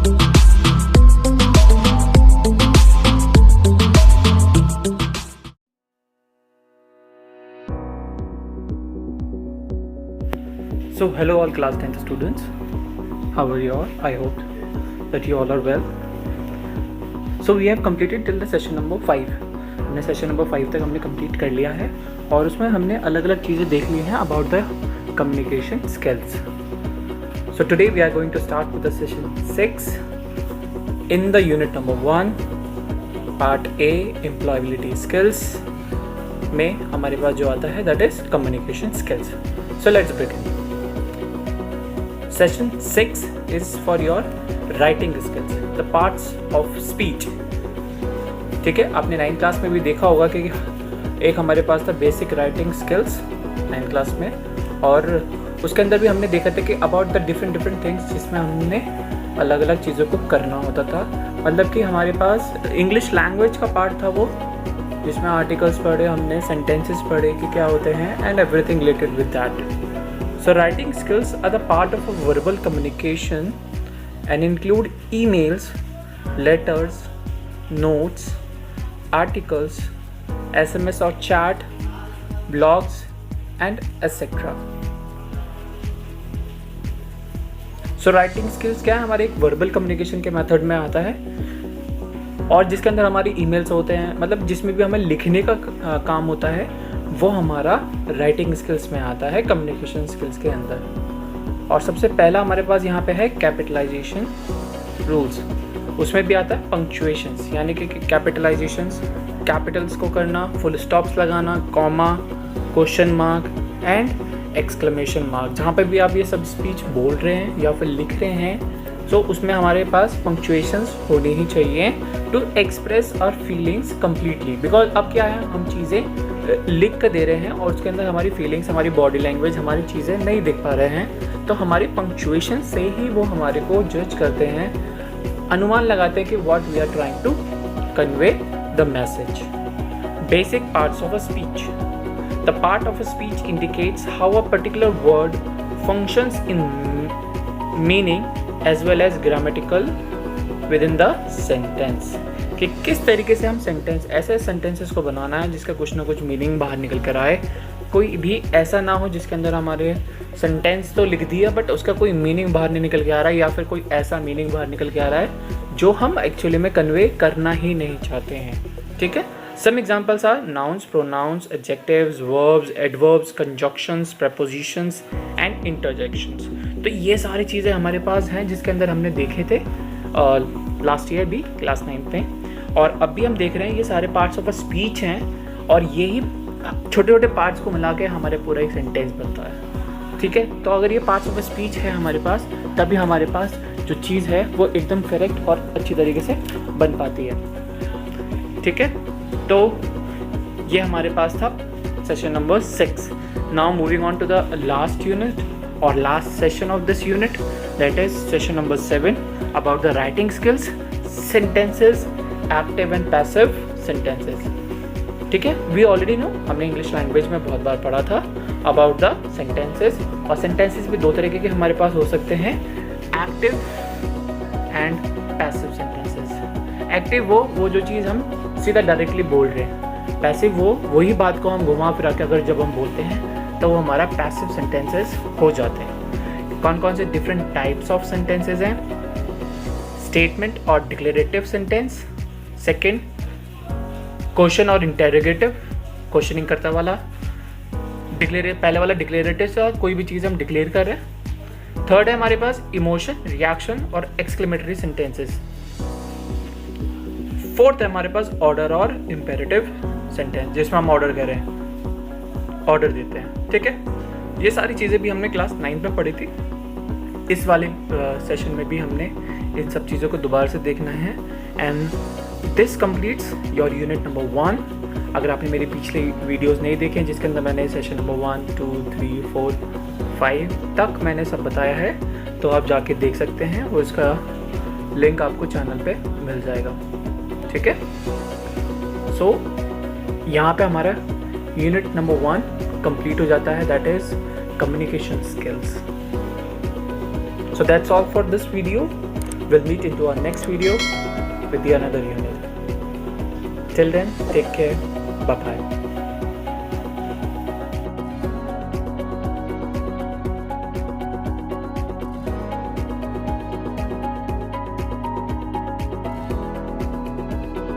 So hello all class 10th students, how are you all? I hope that you all are well. So we have completed till the session number 5. हमने session number 5 तक हमने complete कर लिया है और उसमें हमने अलग अलग चीज़ें देख ली हैं about the communication skills. So today we are going to start with the session 6 in the unit number 1 part A employability skills में हमारे पास जो आता है that is communication skills. So let's begin. Session 6 is for your writing skills, the parts of speech. ठीक है, आपने 9th class में भी देखा होगा कि एक हमारे पास था basic writing skills 9th class में, और उसके अंदर भी हमने देखा था कि अबाउट द डिफरेंट थिंग्स जिसमें हमने अलग अलग चीज़ों को करना होता था. मतलब कि हमारे पास इंग्लिश लैंग्वेज का पार्ट था वो, जिसमें आर्टिकल्स पढ़े हमने, सेंटेंसेस पढ़े कि क्या होते हैं and everything related with that. So writing skills are the part of a verbal communication and include emails, letters, notes, articles, SMS or chat, blogs and etc. So writing skills क्या है, हमारे एक verbal communication के method में आता है और जिसके अंदर हमारी ईमेल्स होते हैं, मतलब जिसमें भी हमें लिखने का काम होता है वो हमारा राइटिंग स्किल्स में आता है, कम्युनिकेशन स्किल्स के अंदर. और सबसे पहला हमारे पास यहाँ पे है कैपिटलाइजेशन रूल्स. उसमें भी आता है पंक्चुएशंस, यानी कि कैपिटलाइजेशंस, कैपिटल्स को करना, फुल स्टॉप्स लगाना, comma, question mark and exclamation mark. जहाँ पे भी आप ये सब स्पीच बोल रहे हैं या फिर लिख रहे हैं, तो उसमें हमारे पास पंक्चुएशंस होनी ही चाहिए to express our feelings completely. Because अब क्या है, हम चीज़ें लिख कर दे रहे हैं और उसके अंदर हमारी फीलिंग्स, हमारी बॉडी लैंग्वेज, हमारी चीज़ें नहीं दिख पा रहे हैं, तो हमारी पंक्चुएशन से ही वो हमारे को जज करते हैं, अनुमान लगाते हैं कि what we are trying to convey the message. Basic parts of a speech. The part of a speech indicates how a particular word functions in meaning as well as grammatical within the sentence. कि किस तरीके से हम ऐसे sentences को बनाना है जिसका कुछ ना कुछ मीनिंग बाहर निकल कर आए. कोई भी ऐसा ना हो जिसके अंदर हमारे सेंटेंस तो लिख दिया बट उसका कोई मीनिंग बाहर नहीं निकल के आ रहा है, या फिर कोई ऐसा मीनिंग बाहर निकल के आ रहा है जो हम एक्चुअली में कन्वे करना ही नहीं चाहते हैं. ठीक है, some examples are nouns, pronouns, adjectives, verbs, adverbs, conjunctions, prepositions and interjections. तो ये सारी चीज़ें हमारे पास हैं जिसके अंदर हमने देखे थे लास्ट ईयर भी क्लास 9 में, और अब भी हम देख रहे हैं. ये सारे पार्ट्स ऑफ अ स्पीच हैं और यही छोटे छोटे पार्ट्स को मिला के हमारे पूरा एक सेंटेंस बनता है. ठीक है, तो अगर ये पार्ट्स ऑफ अ स्पीच है हमारे पास, तभी हमारे पास जो चीज़ है वो एकदम करेक्ट और अच्छी तरीके से बन पाती है. ठीक है, तो ये हमारे पास था session number 6. Now moving on to the last unit और last session of this unit, that is session number 7 about the writing skills, sentences, active and passive sentences. ठीक है, वी ऑलरेडी नो, हमने इंग्लिश लैंग्वेज में बहुत बार पढ़ा था about the sentences. और सेंटेंसेस भी दो तरीके के हमारे पास हो सकते हैं, active and passive sentences. Active वो जो चीज़ हम सीधा डायरेक्टली बोल रहे हैं, पैसिव वो वही बात को हम घुमा फिरा के अगर जब हम बोलते हैं तो वो हमारा पैसिव सेंटेंसेस हो जाते हैं. कौन कौन से डिफरेंट टाइप्स ऑफ सेंटेंसेस हैं? स्टेटमेंट और डिक्लेरेटिव सेंटेंस. सेकेंड, क्वेश्चन और इंटेरोगेटिव, क्वेश्चनिंग करता वाला. पहले वाला डिक्लेरेटिव से कोई भी चीज़ हम डिक्लेयर कर रहे हैं. थर्ड है हमारे पास इमोशन, रिएक्शन और एक्सक्लेमेटरी सेंटेंसेस. फोर्थ है हमारे पास ऑर्डर और इम्पेरेटिव सेंटेंस, जिसमें हम ऑर्डर कर रहे हैं, ऑर्डर देते हैं. ठीक है, ये सारी चीज़ें भी हमने क्लास 9 में पढ़ी थी. इस वाले सेशन में भी हमने इन सब चीज़ों को दोबारा से देखना है. And this completes your unit number 1. अगर आपने मेरी पिछले वीडियोस नहीं देखे जिसके अंदर मैंने सेशन नंबर 1, 2, 3, 4, 5 तक मैंने सब बताया है, तो आप जाके देख सकते हैं और इसका लिंक आपको चैनल पे मिल जाएगा. ठीक है, सो यहाँ पे हमारा यूनिट नंबर 1 कंप्लीट हो जाता है, that is communication skills. So that's all for this video. We'll meet into our next video with the another unit. Till then, take care. Bye bye.